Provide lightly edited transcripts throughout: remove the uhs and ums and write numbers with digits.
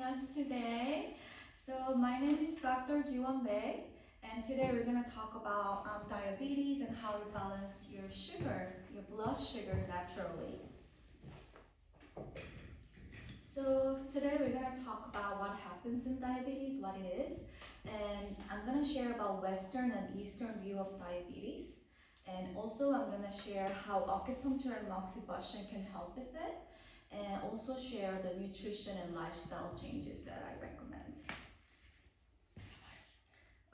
us today. So my name is Dr. Jiwon Bae, and today we're going to talk about diabetes and how to balance your sugar, your blood sugar naturally. So today we're going to talk about what happens in diabetes, what it is, and I'm going to share about Western and Eastern view of diabetes. And also I'm going to share how acupuncture and Moxibustion can help with it, and also share the nutrition and lifestyle changes that I recommend.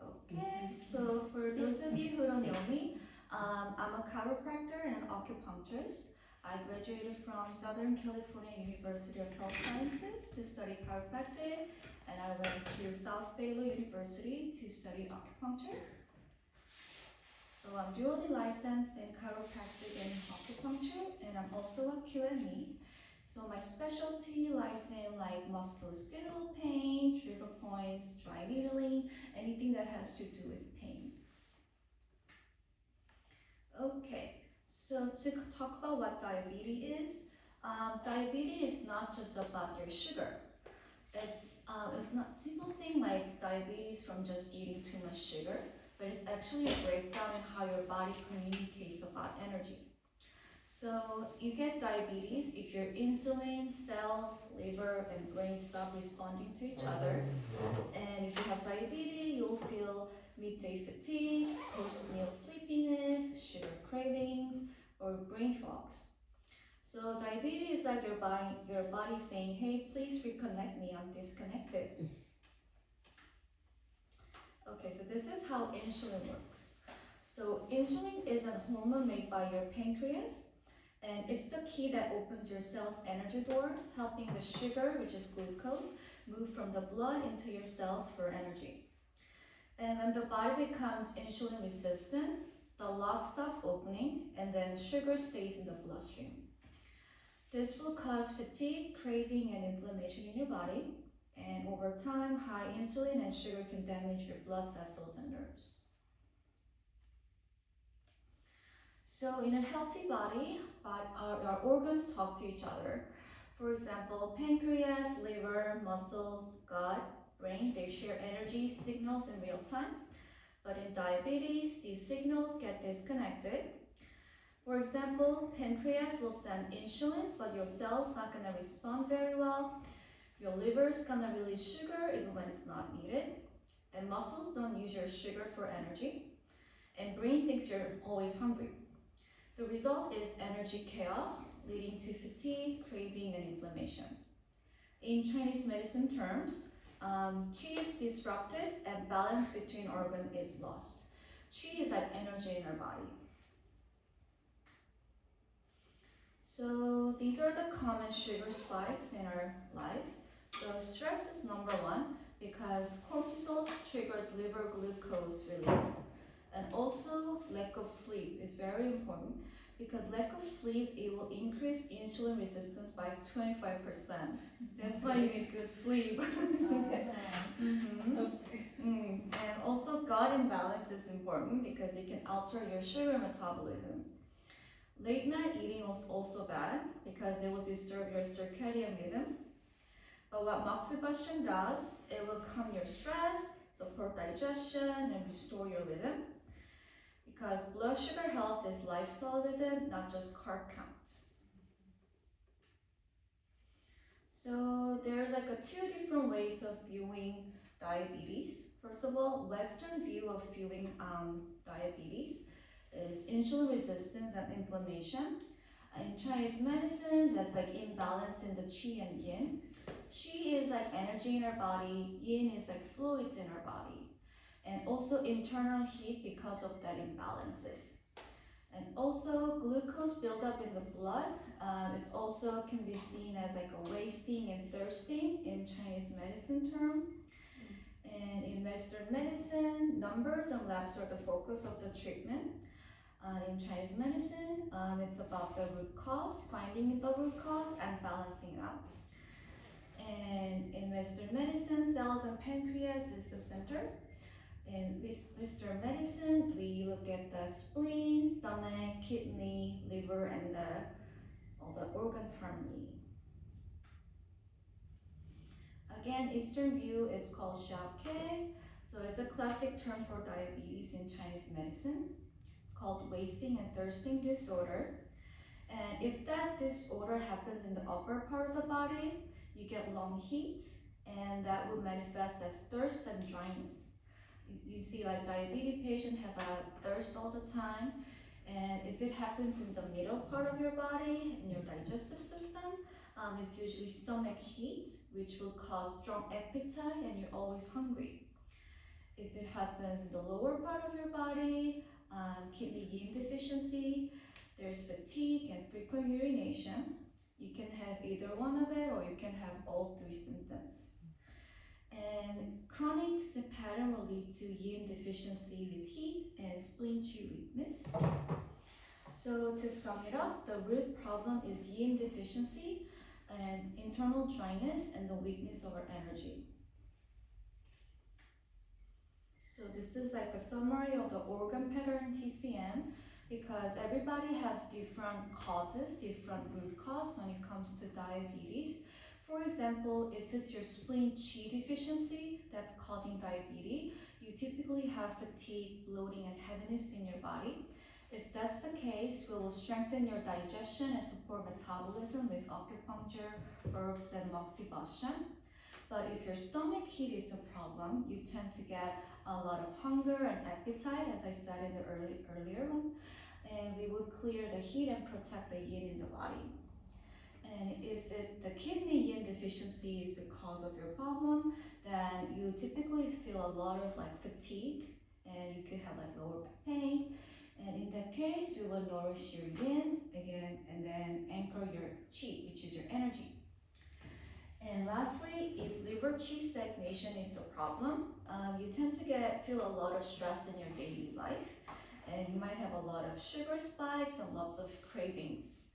Okay, so for those of you who don't know me, I'm a chiropractor and acupuncturist. I graduated from Southern California University of Health Sciences to study chiropractic, and I went to South Baylor University to study acupuncture. So I'm dually licensed in chiropractic and acupuncture, and I'm also a QME. So my specialty lies in like musculoskeletal pain, trigger points, dry needling, anything that has to do with pain. Okay, so to talk about what diabetes is, diabetes is not just about your sugar. It's not a simple thing like diabetes from just eating too much sugar, but it's actually a breakdown in how your body communicates about energy. So you get diabetes if your insulin, cells, liver, and brain stop responding to each other. And if you have diabetes, you'll feel midday fatigue, post-meal sleepiness, sugar cravings, or brain fogs. So diabetes is like your body saying, hey, please reconnect me, I'm disconnected. Okay, so this is how insulin works. So insulin is a hormone made by your pancreas, and it's the key that opens your cell's energy door, helping the sugar, which is glucose, move from the blood into your cells for energy. And when the body becomes insulin resistant, the lock stops opening, and then sugar stays in the bloodstream. This will cause fatigue, craving, and inflammation in your body. And over time, high insulin and sugar can damage your blood vessels and nerves. So in a healthy body, our organs talk to each other. For example, pancreas, liver, muscles, gut, brain, they share energy signals in real time. But in diabetes, these signals get disconnected. For example, pancreas will send insulin, but your cell's not gonna respond very well. Your liver's gonna release sugar even when it's not needed. And muscles don't use your sugar for energy. And brain thinks you're always hungry. The result is energy chaos, leading to fatigue, craving, and inflammation. In Chinese medicine terms, qi is disrupted and balance between organs is lost. Qi is like energy in our body. So these are the common sugar spikes in our life. So stress is number one because cortisol triggers liver glucose release. And also lack of sleep is very important because lack of sleep, it will increase insulin resistance by 25%. That's why you need good sleep. And also gut imbalance is important because it can alter your sugar metabolism. Late night eating is also bad because it will disturb your circadian rhythm. But what Moxibustion does, it will calm your stress, support digestion, and restore your rhythm. Because blood sugar health is lifestyle rhythm, not just carb count. So there's like two different ways of viewing diabetes. First of all, Western view of viewing diabetes is insulin resistance and inflammation. In Chinese medicine, that's like imbalance in the qi and yin. Qi is like energy in our body, yin is like fluids in our body. And also internal heat because of that imbalances. And also glucose buildup in the blood is also can be seen as like a wasting and thirsting in Chinese medicine term. And in Western medicine, numbers and labs are the focus of the treatment. In Chinese medicine, it's about the root cause, finding the root cause and balancing it out. And in Western medicine, cells and pancreas is the center. In Western medicine, we look at the spleen, stomach, kidney, liver, and all the organs harmony. Again, Eastern view is called Xiaoke. So it's a classic term for diabetes in Chinese medicine. It's called wasting and thirsting disorder. And if that disorder happens in the upper part of the body, you get lung heat, and that will manifest as thirst and dryness. You see, like diabetes patients have a thirst all the time, and if it happens in the middle part of your body, in your digestive system, it's usually stomach heat, which will cause strong appetite, and you're always hungry. If it happens in the lower part of your body, kidney yin deficiency, there's fatigue and frequent urination. You can have either one of it, or you can have all three symptoms. And chronic pattern will lead to yin deficiency with heat and spleen qi weakness. So to sum it up, the root problem is yin deficiency and internal dryness and the weakness of our energy. So this is like a summary of the organ pattern TCM, because everybody has different causes, different root cause when it comes to diabetes. For example, if it's your spleen qi deficiency that's causing diabetes, you typically have fatigue, bloating, and heaviness in your body. If that's the case, we will strengthen your digestion and support metabolism with acupuncture, herbs, and Moxibustion. But if your stomach heat is a problem, you tend to get a lot of hunger and appetite, as I said in the earlier one, and we will clear the heat and protect the yin in the body. And if the kidney yin deficiency is the cause of your problem, then you typically feel a lot of like fatigue, and you could have like lower back pain. And in that case, we will nourish your yin again, and then anchor your qi, which is your energy. And lastly, if liver qi stagnation is the problem, you tend to feel a lot of stress in your daily life, and you might have a lot of sugar spikes and lots of cravings.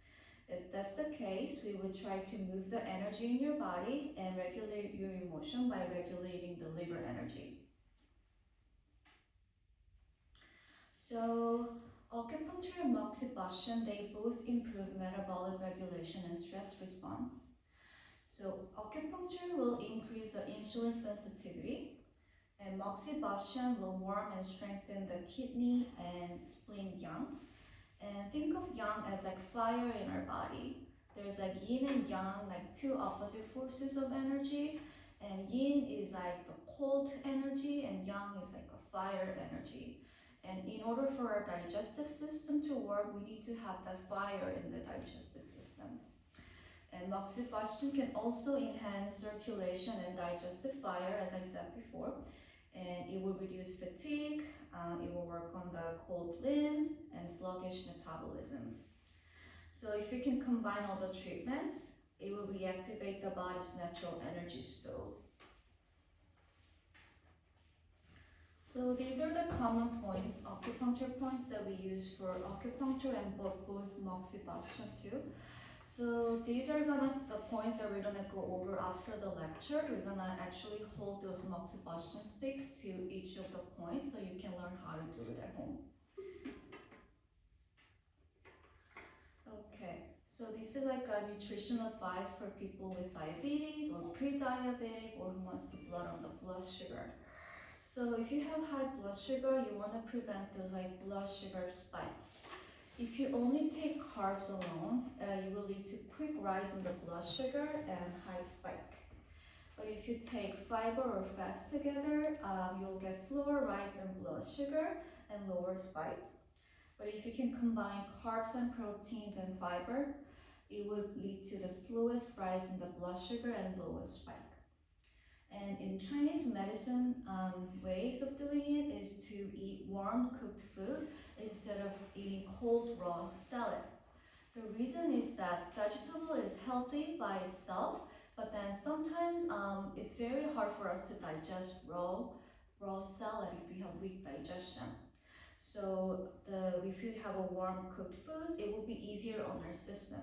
If that's the case, we would try to move the energy in your body and regulate your emotion by regulating the liver energy. So acupuncture and Moxibustion, they both improve metabolic regulation and stress response. So acupuncture will increase the insulin sensitivity, and Moxibustion will warm and strengthen the kidney and spleen yang. And think of yang as like fire in our body. There's like yin and yang, like two opposite forces of energy, and yin is like the cold energy, and yang is like a fire energy. And in order for our digestive system to work, we need to have that fire in the digestive system. And Moxibustion can also enhance circulation and digestive fire, as I said before, and it will reduce fatigue, it will work on the cold limbs and sluggish metabolism. So if we can combine all the treatments, it will reactivate the body's natural energy stove. So these are the common points, acupuncture points that we use for acupuncture and both Moxibustion too. So these are the points that we're gonna go over after the lecture. We're gonna actually hold those Moxibustion sticks to each of the points so you can learn how to do it at home. Okay, so this is like a nutrition advice for people with diabetes or pre-diabetic or who wants to blood on the blood sugar. So if you have high blood sugar, you want to prevent those like blood sugar spikes. If you only take carbs alone, you will lead to quick rise in the blood sugar and high spike. But if you take fiber or fats together, you'll get slower rise in blood sugar and lower spike. But if you can combine carbs and proteins and fiber, it would lead to the slowest rise in the blood sugar and lowest spike. And in Chinese medicine, ways of doing it is to eat warm cooked food instead of eating cold raw salad. The reason is that vegetable is healthy by itself, but then sometimes it's very hard for us to digest raw salad if we have weak digestion. So if you have a warm cooked food, it will be easier on our system.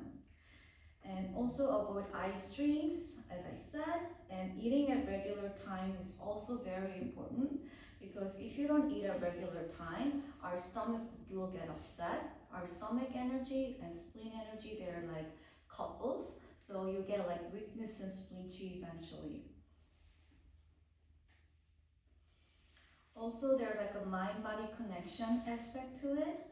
And also avoid ice drinks, as I said, and eating at regular time is also very important, because if you don't eat at regular time, our stomach will get upset. Our stomach energy and spleen energy, they're like couples, so you get like weakness in spleen qi eventually. Also, there's like a mind-body connection aspect to it.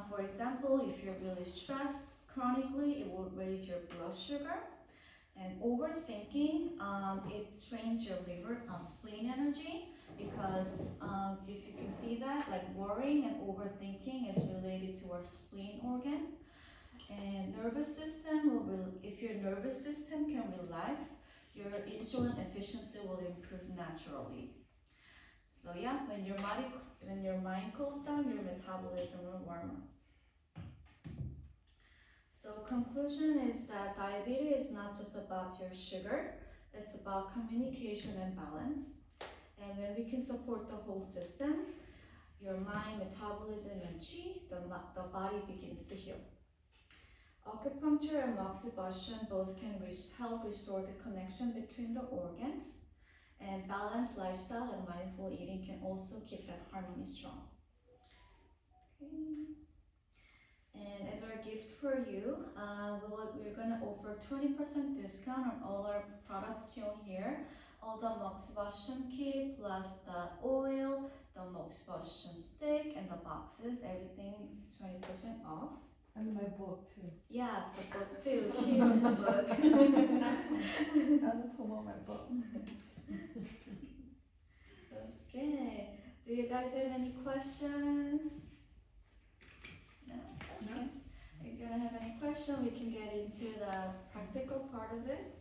For example, if you're really stressed chronically, it will raise your blood sugar. And overthinking, it strains your liver, spleen energy, because if you can see that, like worrying and overthinking is related to our spleen organ. And nervous system if your nervous system can relax, your insulin efficiency will improve naturally. So yeah, when your mind cools down, your metabolism will warm up. So conclusion is that diabetes is not just about your sugar, it's about communication and balance. And when we can support the whole system, your mind, metabolism, and qi, the body begins to heal. Acupuncture and Moxibustion both can help restore the connection between the organs, and balanced lifestyle and mindful eating can also keep that harmony strong. Okay. And as our gift for you, we're going to offer 20% discount on all our products shown here. All the Moxibustion kit plus the oil, the Moxibustion stick, and the boxes, everything is 20% off. And my book too. Yeah, the book too. She wrote the book. I'll promote my book. Okay. Do you guys have any questions? No? Okay. If you don't have any question, we can get into the practical part of it.